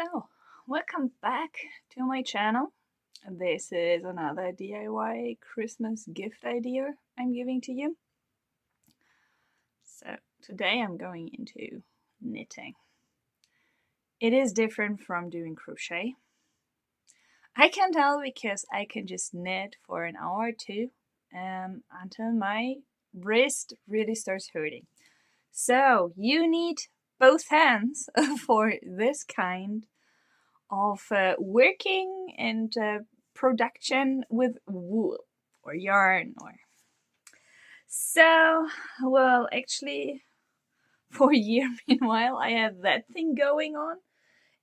So, welcome back to my channel. This is another DIY Christmas gift idea I'm giving to you. So, today I'm going into knitting. It is different from doing crochet. I can tell because I can just knit for an hour or two until my wrist really starts hurting. So, you need both hands for this kind of working and production with wool or yarn or so. Well, actually, for a year meanwhile I have that thing going on.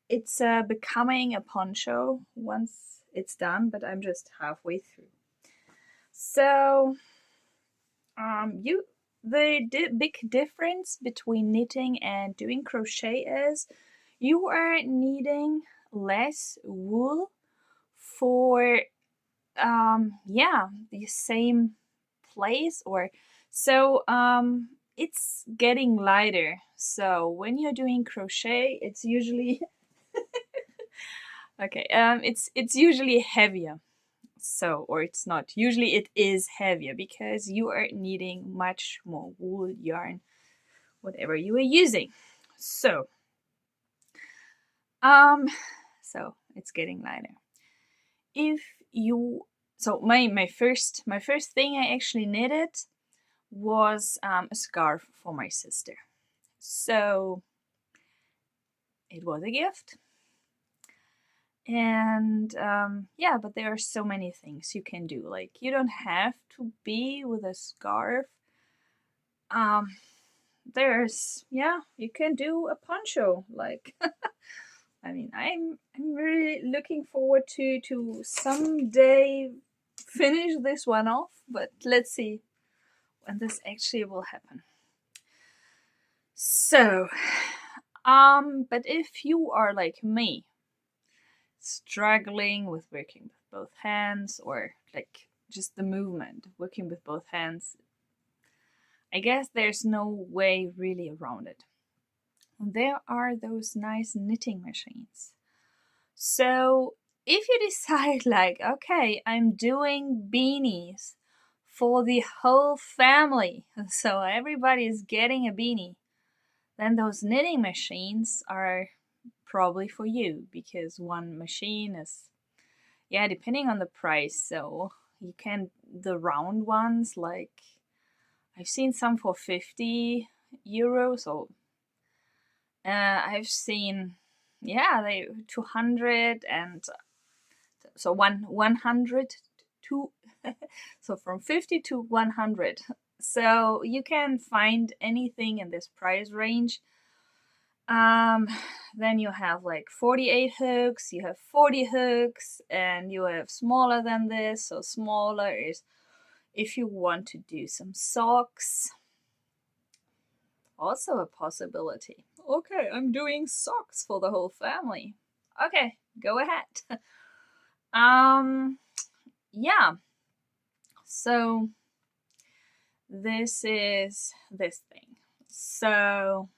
It's becoming a poncho once it's done, but I'm just halfway through. So the big difference between knitting and doing crochet is you are needing less wool for the same place, or so it's getting lighter. So when you're doing crochet, it's usually it's usually heavier. So, or it's not, usually it is heavier because you are needing much more wool, yarn, whatever you are using. So so it's getting lighter. If you so my first thing I actually knitted was a scarf for my sister. So it was a gift. And but there are so many things you can do. Like, you don't have to be with a scarf. You can do a poncho. Like, I mean, I'm really looking forward to someday finish this one off, but let's see when this actually will happen. So, but if you are like me, struggling with working with both hands, or like just the movement, working with both hands, I guess there's no way really around it. There are those nice knitting machines. So if you decide like, okay, I'm doing beanies for the whole family, so everybody is getting a beanie, then those knitting machines are probably for you, because one machine is, depending on the price. So you can, the round ones, like I've seen some for 50 euros, or I've seen, they 200, and so 100 to so from 50 to 100. So you can find anything in this price range. Then you have like 48 hooks, you have 40 hooks, and you have smaller than this. So smaller is if you want to do some socks. Also a possibility. Okay, I'm doing socks for the whole family. Okay, go ahead. Yeah. So this is this thing. So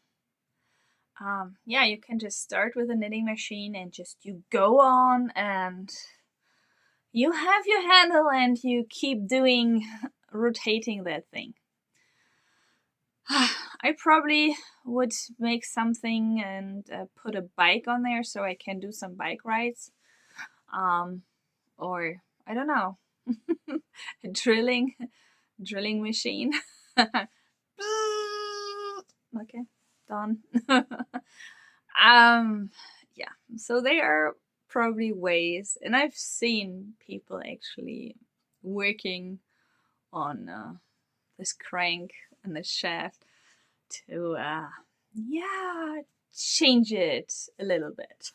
you can just start with a knitting machine and just you go on and you have your handle and you keep doing, rotating that thing. I probably would make something and put a bike on there so I can do some bike rides. Or I don't know, a drilling machine. Okay, done. So there are probably ways, and I've seen people actually working on this crank and the shaft to change it a little bit.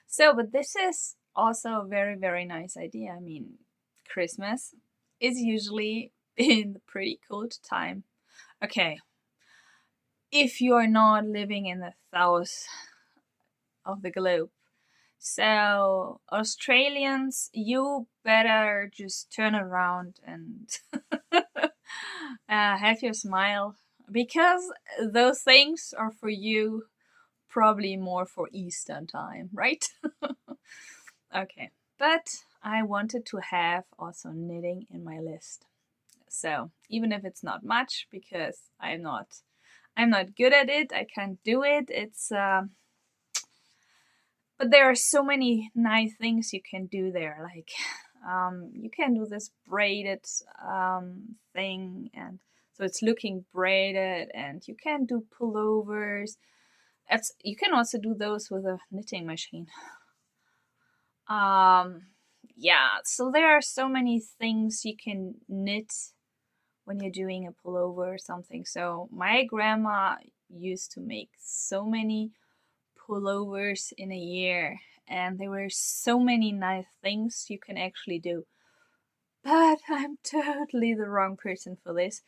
So, but this is also a very, very nice idea. I mean, Christmas is usually in the pretty cold time. Okay, if you are not living in the south of the globe, so Australians, you better just turn around and have your smile, because those things are for you probably more for Eastern time, right? Okay, but I wanted to have also knitting in my list. So even if it's not much, because I'm not good at it, I can't do it. But there are so many nice things you can do there. Like you can do this braided thing, and so it's looking braided, and you can do pullovers. You can also do those with a knitting machine. Yeah, so there are so many things you can knit when you're doing a pullover or something. So my grandma used to make so many pullovers in a year, and there were so many nice things you can actually do. But I'm totally the wrong person for this.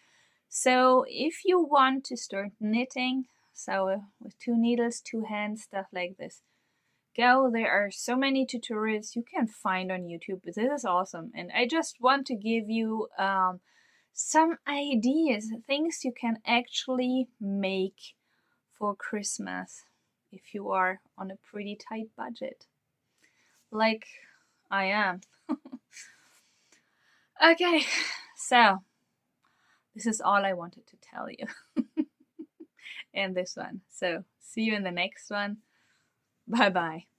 So if you want to start knitting, so with 2 needles, 2 hands, stuff like this, go. There are so many tutorials you can find on YouTube. This is awesome, and I just want to give you some ideas, things you can actually make for Christmas if you are on a pretty tight budget, like I am. Okay, so this is all I wanted to tell you in this one. So see you in the next one. Bye bye.